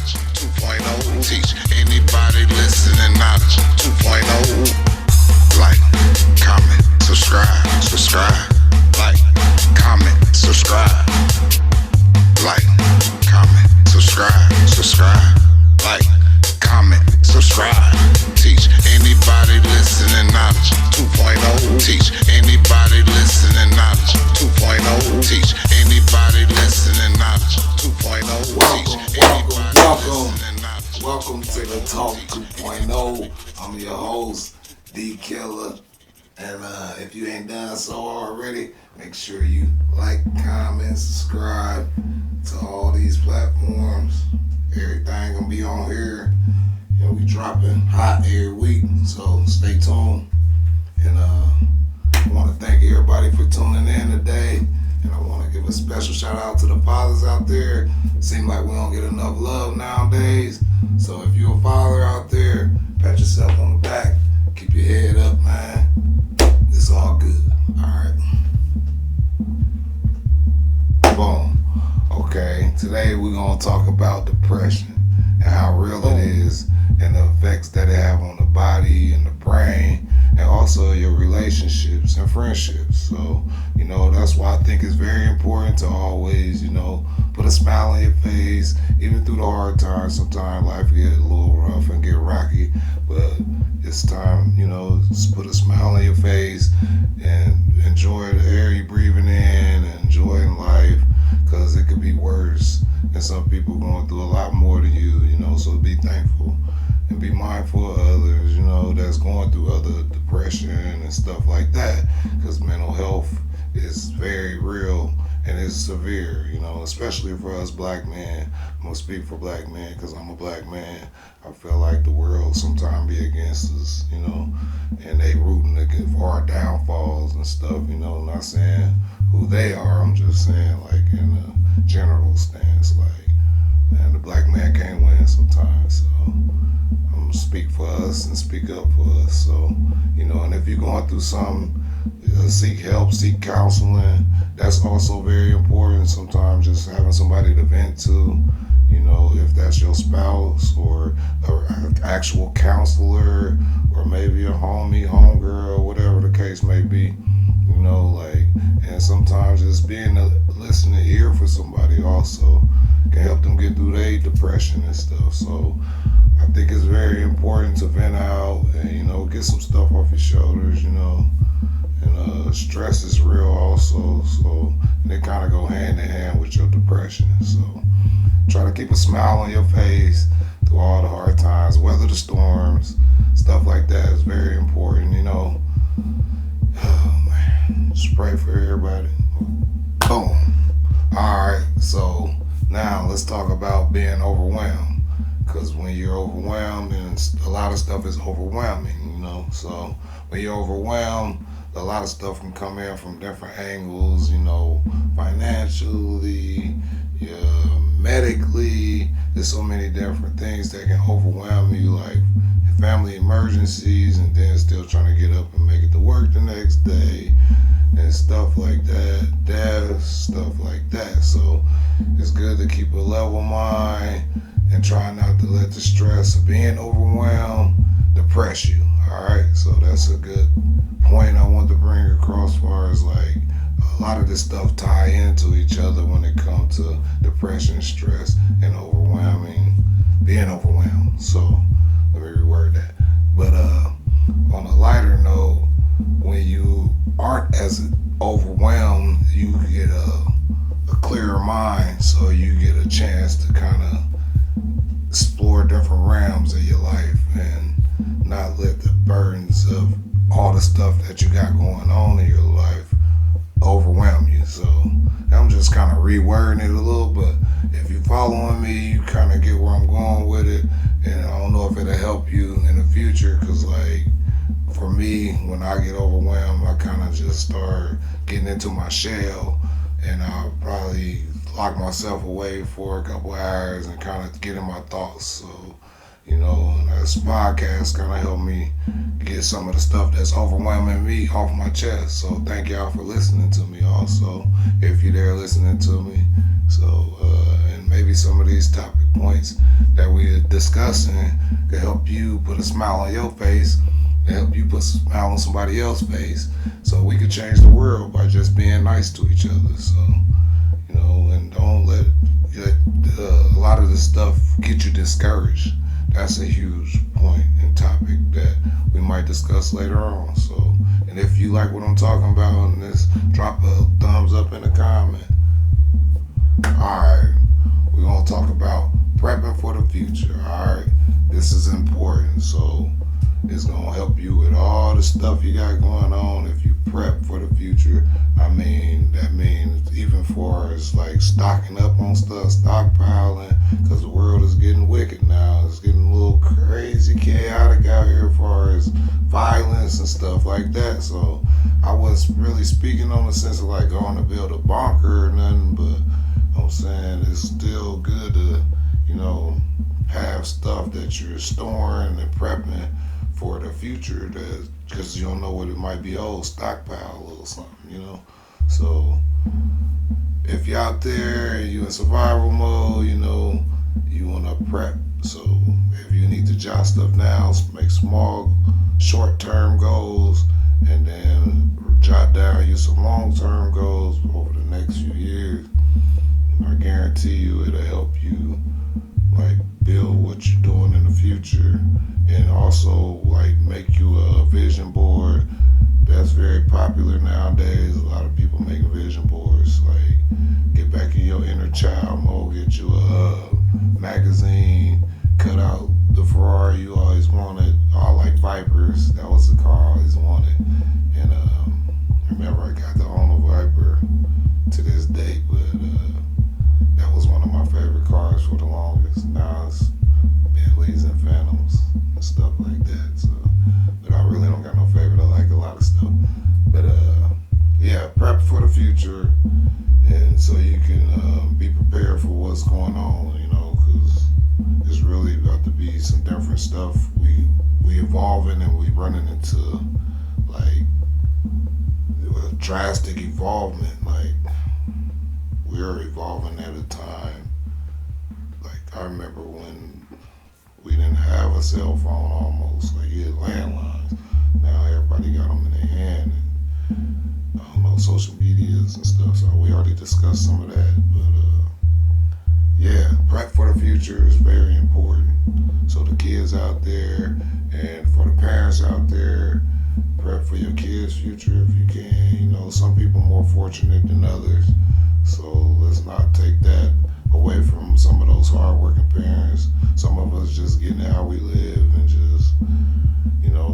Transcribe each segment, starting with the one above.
knowledge. 2.0, teach anybody listening knowledge. 2.0, like, comment, subscribe, like, comment, subscribe, like, comment, subscribe, like, comment, subscribe. Teach anybody listening knowledge. 2.0, teach anybody listening knowledge. 2.0, teach anybody listening knowledge. 2.0, teach anybody listening knowledge. Welcome to the Talk 2.0. I'm your host, D-KILLA. And if you ain't done so already, make sure you like, comment, subscribe to all these platforms. Everything gonna be on here. You know, we dropping hot every week, so stay tuned. And I want to thank everybody for tuning in today. And I want to give a special shout out to the fathers out there. Seems like we don't get enough love nowadays. So if you're a father out there, pat yourself on the back. Keep your head up, man. It's all good. All right. Boom. Okay. Today we're going to talk about depression and how real it is and the effects that it have on the body and the brain and also your relationships and friendships. So, you know, that's why I think it's very important to always, you know, put a smile on your face, even through the hard times. Sometimes life get a little rough and get rocky, but it's time, you know, just put a smile on your face and enjoy the air you're breathing in and enjoying life, because it could be worse. And some people going through a lot more than you know, so be thankful and be mindful of others, you know, that's going through other depression and stuff like that, because mental health is very real and it's severe, you know, especially for us black men. I'm gonna speak for black men because I'm a black man. I feel like the world sometimes be against us, you know, and they rooting for our downfalls and stuff, you know. I'm not saying who they are, I'm just saying like in a general stance, like, man, the black man can't win sometimes, so I'm gonna speak for us and speak up for us. So, you know, and if you're going through something, seek help, seek counseling. That's also very important. Sometimes just having somebody to vent to, you know, if that's your spouse or an actual counselor or maybe a homegirl, whatever the case may be, you know, like, and sometimes just being a listening ear for somebody also can help them get through their depression and stuff. So I think it's very important to vent out and, you know, get some stuff off your shoulders, you know. And stress is real also, so they kind of go hand in hand with your depression. So try to keep a smile on your face through all the hard times, weather the storms, stuff like that is very important, you know. Oh man, just pray for everybody. Boom. Alright, so now let's talk about being overwhelmed. Because when you're overwhelmed, and a lot of stuff is overwhelming, you know. So when you're overwhelmed, a lot of stuff can come in from different angles, you know, financially, medically. There's so many different things that can overwhelm you, like family emergencies, and then still trying to get up and make it to work the next day and stuff like that, death, stuff like that. So it's good to keep a level mind and try not to let the stress of being overwhelmed depress you. All right, so that's a good point I want to bring across, as far as like a lot of this stuff tie into each other when it comes to depression, stress, and being overwhelmed. So let me reword that. But on a lighter note, when you aren't as overwhelmed, you get a clearer mind, so you get a chance to kind of explore different realms of your life and not let the burdens of all the stuff that you got going on in your life overwhelm you. So I'm just kind of rewording it a little, but if you're following me, you kind of get where I'm going with it. And I don't know if it'll help you in the future, because like for me, when I get overwhelmed, I kind of just start getting into my shell, and I'll probably lock myself away for a couple hours and kind of get in my thoughts. So, you know, and this podcast kind of helped me get some of the stuff that's overwhelming me off my chest. So thank y'all for listening to me also. If you're there listening to me, So, and maybe some of these topic points that we're discussing could help you put a smile on your face and help you put a smile on somebody else's face. So we could change the world by just being nice to each other. So, and don't let a lot of this stuff get you discouraged. That's a huge point and topic that we might discuss later on. So, and if you like what I'm talking about, and this, drop a thumbs up in the comment. Alright, we're going to talk about prepping for the future. Alright, this is important. So, it's going to help you with all the stuff you got going on if you prep for the future. I mean, that means even for as like stocking up on stuff, stockpiling, because the world is getting wicked now. It's getting a little crazy, chaotic out here as far as violence and stuff like that. So I wasn't really speaking on the sense of like going to build a bunker or nothing, but I'm saying it's still good to, have stuff that you're storing and prepping for the future, because you don't know what it might be, stockpile or something, So if you're out there and you're in survival mode, you want to prep. So if you need to jot stuff down, make small short-term goals, and then jot down you some long-term goals over the next few years. And I guarantee you it'll help you like build what you're doing in the future, and also like make you a vision board. That's very popular nowadays. A lot of people make vision boards. Like, get back in your inner child mode. Get you a magazine. Cut out the Ferrari you always wanted. All like Vipers. That was the car I always wanted. And remember, I got to own a Viper to this date, but that was one of my favorite cars for the longest. Now it's Bentleys and Phantoms and stuff like that. So, but I really don't got no favorite. I like a lot of stuff. But yeah, prep for the future, and so you can be prepared for what's going on. Because it's really about to be some different stuff. We evolving, and we running into like a drastic evolvement. Like, we're evolving at a time. Like, I remember when we didn't have a cell phone almost. Like, you had landlines. Now everybody got them in their hand. And, I don't know, social medias and stuff. So we already discussed some of that. But yeah, prep for the future is very important. So the kids out there, and for the parents out there, prep for your kids' future if you can. Some people more fortunate than others. So let's not take that away from some of those hardworking parents. Some of us just getting how we live and just,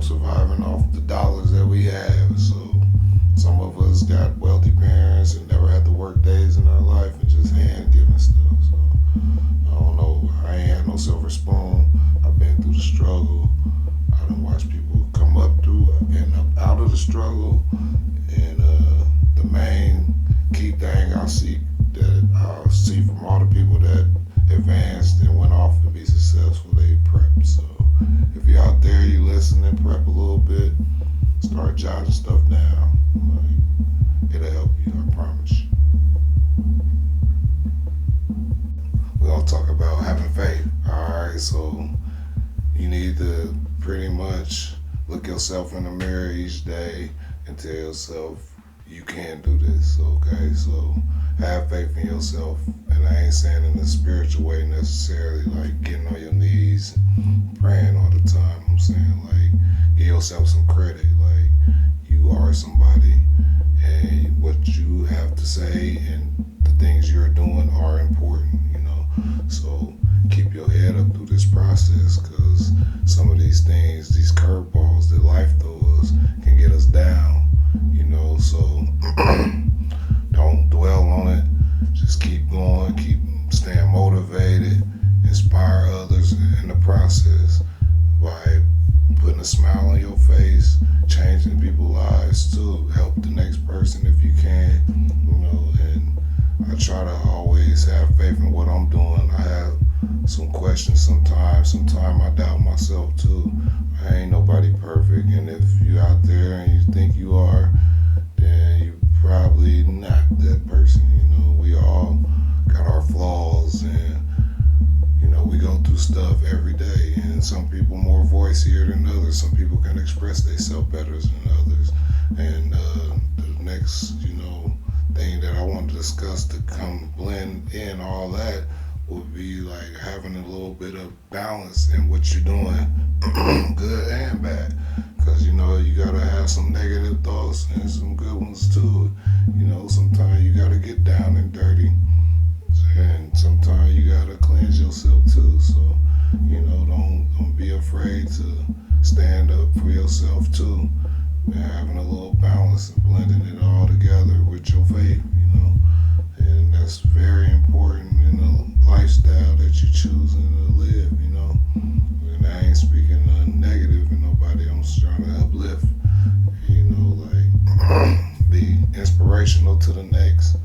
surviving off the dollars that we have. So some of us got wealthy parents and never had to work days in our life and just hand giving stuff. So I don't know. I ain't had no silver spoon. I've been through the struggle. I done watched people come up through and up out of the struggle. And the main key thing I see from all the people that advanced and went off to be successful, they prep. So if you're out there, you listen and prep a little bit, start jotting stuff down. Like, it'll help you, I promise you. We're gonna talk about having faith. Alright, so you need to pretty much look yourself in the mirror each day and tell yourself you can do this. Okay, so have faith in yourself, and I ain't saying in a spiritual way necessarily, like getting on your knees and praying all the time. I'm saying like give yourself some credit, like you are somebody, and what you have to say and the things you're doing are important. So keep your head up through this process, because some of these things, these curveballs that life throws, can get us down. So don't dwell on it. Just keep going, keep staying motivated, inspire others in the process by putting a smile on your face, changing people's lives to help the next person if you can. And I try to always have faith in what I'm doing. I have some questions sometimes. Sometimes I doubt myself too. I ain't nobody perfect, and if you out there and you think you are, then you probably not that person. We all got our flaws, and we go through stuff every day, and some people more voicier than others. Some people can express themselves better than others. And the next, thing that I want to discuss to come blend in all that would be like having a little bit of balance in what you're doing, good and bad. Because you gotta have some negative thoughts and some good ones too. Sometimes you gotta get down and dirty, and sometimes you gotta cleanse yourself too. So don't be afraid to stand up for yourself too, and having a little balance and blending it all together with your faith. And that's very important in the lifestyle that you're choosing to live. And I ain't speaking negative and nobody. I'm just trying to uplift. Like be inspirational to the next,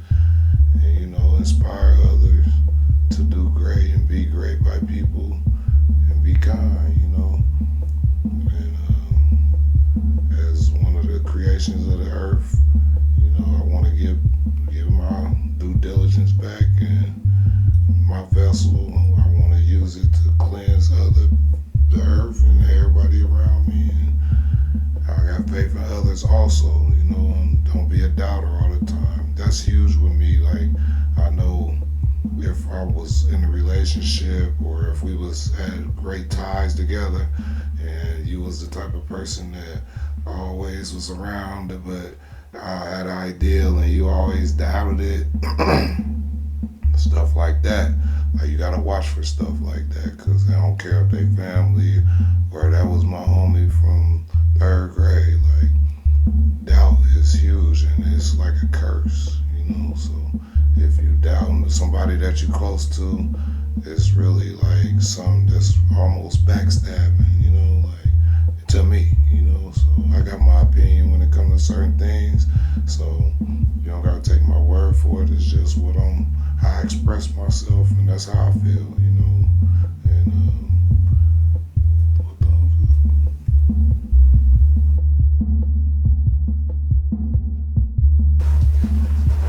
and inspire others to do great and be great by people and be kind. And as one of the creations of the earth, I want to give my due diligence back, and my vessel, I want to use it to cleanse the earth and everybody around me. And I got faith in others also, and don't be a doubter all the time. That's huge with me. Like, I know if I was in a relationship or if we had great ties together, and you was the type of person that always was around, but I had an ideal and you always doubted it, stuff like that. Like, you gotta watch for stuff like that, because I don't care if they family or that was my homie from 3rd grade. Like, doubt is huge and it's like a curse, So if you doubt somebody that you're close to, it's really like something that's almost backstabbing, like to me, So I got my opinion when it comes to certain things. So you don't gotta take my word for it. It's just how I express myself, and that's how I feel, And what the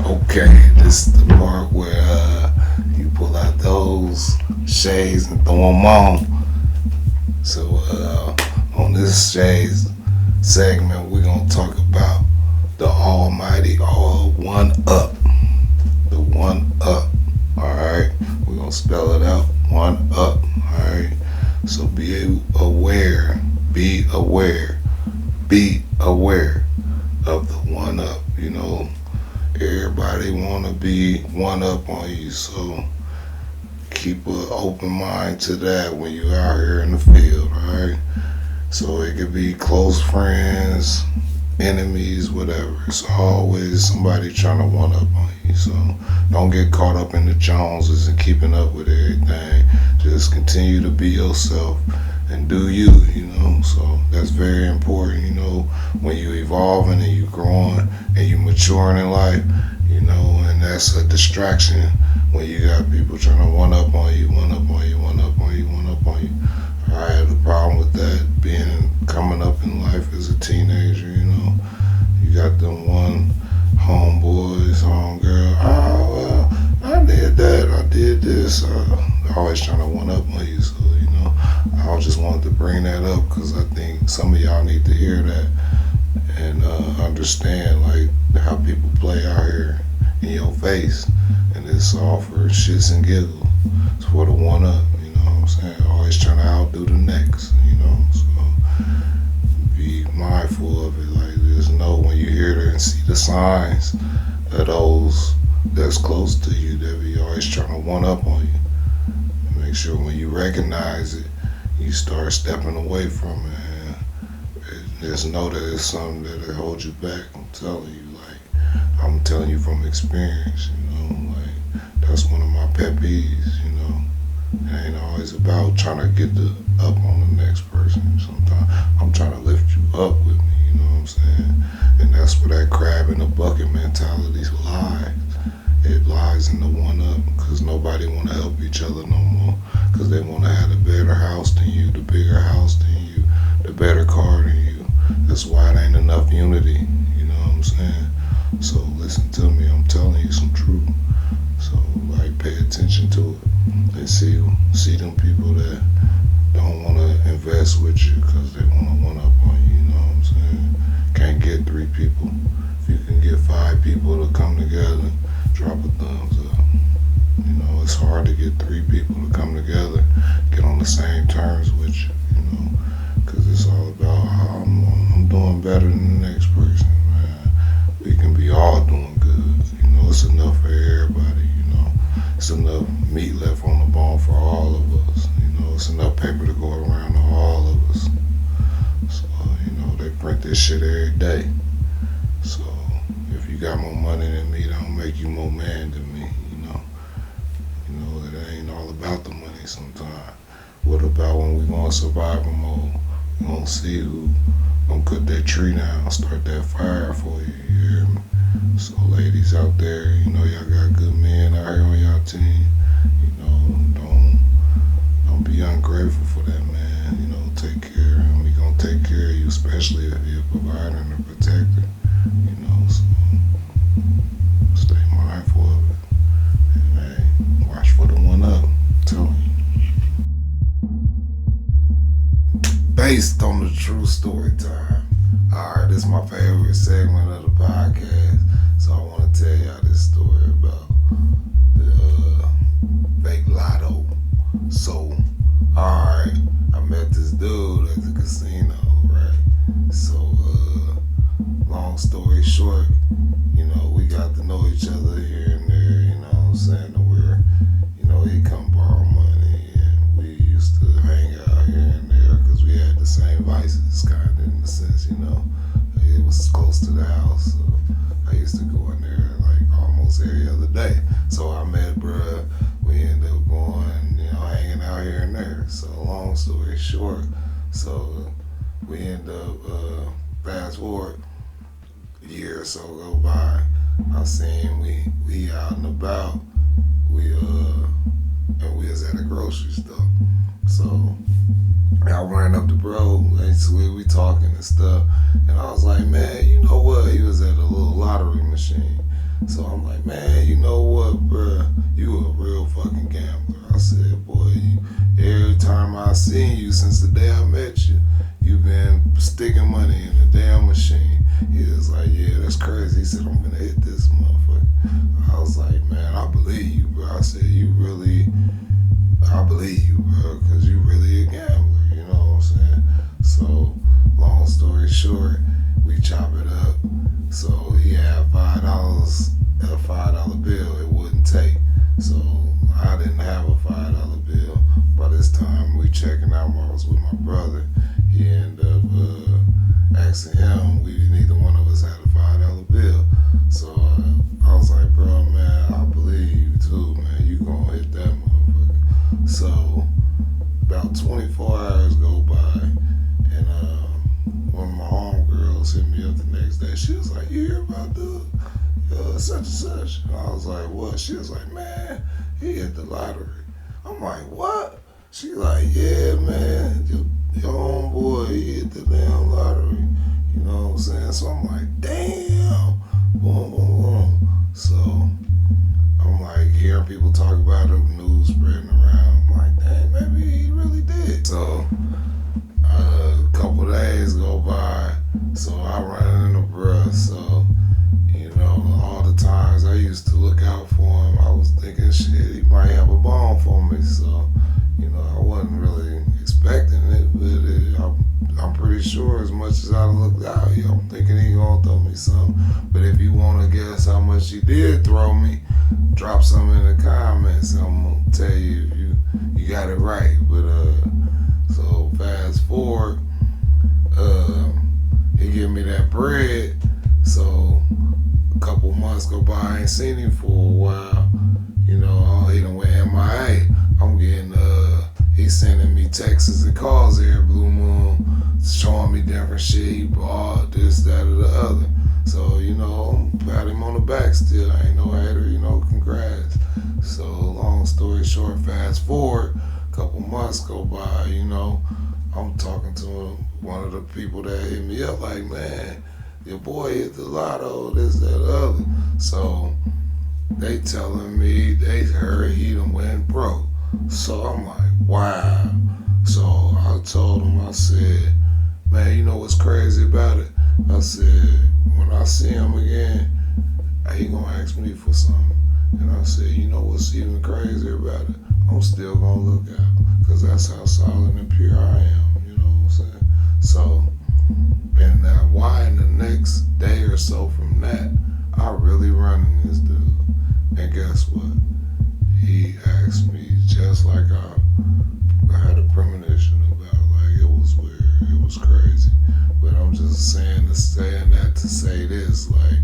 Okay, this is the part where you pull out those shades and throw them on. So on this shades segment, we're gonna talk about the almighty all one up. The one up. Alright? We're gonna spell it out. One up. Alright? So be aware. Be aware. Be aware of the one up. Everybody wanna be one up on you, so keep an open mind to that when you're out here in the field, alright? So it could be close friends, enemies, whatever. It's always somebody trying to one up on you. So don't get caught up in the Joneses and keeping up with everything. Just continue to be yourself and do you, So that's very important, when you evolving and you growing and you maturing in life, and that's a distraction when you got people trying to one up on you, one up on you, one up on you, one up on you. I had a problem with that coming up in life as a teenager, You got them one homeboys, homegirl, I did that, I did this. Always trying to one up on you, so I just wanted to bring that up because I think some of y'all need to hear that and understand like how people play out here in your face, and it's all for shits and giggles. It's for the one up, what I'm saying? Always trying to outdo the next, So be mindful of it. Like, just know when you hear that and see the signs of those that's close to you that be always trying to one up on you. And make sure when you recognize it, you start stepping away from it. And just know that it's something that'll hold you back. I'm telling you from experience, like that's one of my pet peeves, It ain't always about trying to get up on the next person. Sometimes I'm trying to lift you up with me, what I'm saying? And that's where that crab in the bucket mentality lies. It lies in the one up, because nobody want to help each other no more, because they want to have a better house than you, the bigger house than you, the better car than you. That's why it ain't enough unity, what I'm saying? So listen to me, I'm telling you some truth. So like pay attention to it and see them people that don't want to invest with you because they want to one up on you. You know what I'm saying? Can't get 3 people. If you can get 5 people to come together, drop a thumbs up. You know, it's hard to get 3 people to come together, get on the same terms with you. You know, because it's all about how I'm doing better than the next person. Man, we can be all doing good. You know, it's enough for everybody. You know, it's enough meat left on the bone for all of us. You know, it's enough paper to go around to all of us. So, you know, they print this shit every day. So, if you got more money than me, that don't make you more man than me, you know. You know, it ain't all about the money sometimes. What about when we gonna survival mode? We gonna see who gonna cut that tree down, start that fire for you, you hear me? So, ladies out there, you know, y'all got good men out here on y'all team. You know, don't be ungrateful for that, man. You know, take care of him. He gonna take care of you, especially if you're a provider and a protector. You know, so stay mindful of it. And man, watch for the one up. I'm telling you. Based on the true story time. Alright, this is my favorite segment of the podcast. So I want to tell y'all this story about the fake lotto. So, alright, I met this dude at the casino, right? So, long story short, you know, we got to know each other here and there, you know what I'm saying? Where, you know, he come borrow money and we used to hang out here and there because we had the same vices, kind of in the sense, you know. It was close to the house, so I used to go in there like almost every other day. So I met bruh, we ended up going, you know, hanging out here and there. So long story short, so we end up, fast forward, a year or so go by, I seen we out and about, and we was at a grocery store. So I ran up to bro, basically we talking and stuff, and I was like, man, you know what? He was at a little lottery machine. So I'm like, man, you know what, bruh? You a real fucking gambler. I said, boy, every time I seen you since the day I met you, you've been sticking money in the damn machine. He was like, yeah, that's crazy. He said, I'm gonna hit this motherfucker. I was like, man, I believe you, bro. I said, I believe you, bro, because you really a gambler, you know what I'm saying? So, long story short, we chop it up. So he had $5, a $5 bill it wouldn't take. So I didn't have a $5 bill. By this time we checking out, I was with my brother. He ended up asking him, neither one of us had a $5 bill. So I was like, bro, man, I believe you too, man. You gonna hit that motherfucker. So about 24 hours go by, and one of my homegirls hit me up the next day. She was like, you hear about the such and such? And I was like, what? She was like, man, he hit the lottery. I'm like, what? She like, yeah, man, your homeboy, he hit the damn lottery. You know what I'm saying? So I'm like, damn. Boom, boom, boom. So I'm like hearing people talk about it, news spreading around. I'm like, dang, maybe he really did. So a couple days go by, so I run into bruh. So, you know, all the times I used to look out for him, I was thinking, shit, he might have a bomb for me. So, you know, I wasn't really expecting it, but I'm pretty sure as much as I looked out, I'm thinking he gonna throw me something. But if you wanna guess how much he did throw me, drop some in the comments. I'm gonna tell you if you got it right. But so fast forward, he give me that bread. So a couple months go by, I ain't seen him for a while. You know, he done went MIA. I'm getting he's sending me texts and calls every blue moon, showing me different shit he bought, this, that, or the other. So, you know, I'm pat him on the back still. I ain't no hater, you know, congrats. So, long story short, fast forward, a couple months go by, you know, I'm talking to one of the people that hit me up like, man, your boy hit the lotto, this, that, other. So, they telling me they heard he done went broke. So I'm like, wow. So I told him, I said, man, you know what's crazy about it? I said, when I see him again, he gonna ask me for something. And I said, you know what's even crazier about it? I'm still gonna look out, because that's how solid and pure I am, you know what I'm saying? So, and now why in the next day or so from that, I really running this dude. And guess what? He asked me just like I had a premonition about, like it was weird, it was crazy. But I'm just saying that to say this, like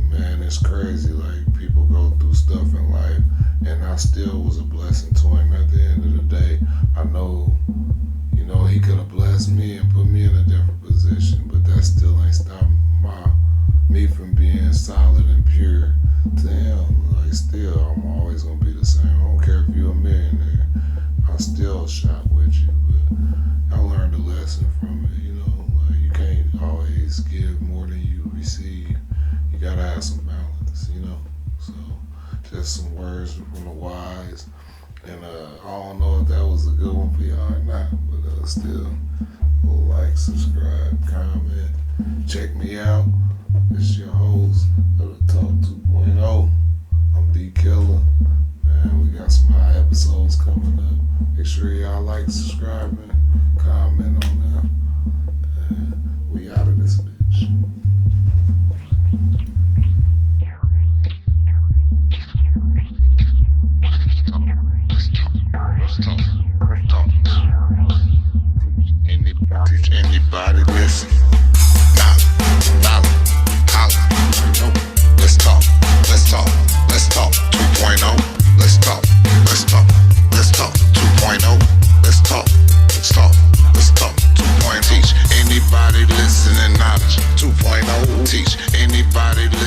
man, it's crazy. Like people go through stuff in life, and I still was a blessing to him. At the end of the day, I know, you know, he could have blessed me and put me in a different position, but that still ain't stopped me from being solid and pure to him. Like still, I'm always gonna be the same. I don't care if you're a millionaire. I still shop with you, but I learned a lesson from it. You know, like you can't always give more than you receive. You gotta have some balance, you know. So just some words from the wise. And I don't know if that was a good one for y'all or not, but still, like, subscribe, comment, check me out. It's your host of the Talk 2.0. I'm D-KILLA. Man, we got some high episodes coming up. Make sure y'all like, subscribing, comment on that. And we out of this bitch. Let's talk. Teach anybody listen. Dollar. Let's talk. 2.0. Let's talk. 2.0. Let's talk. 2.0. Teach anybody listening knowledge. 2.0. Teach anybody listening.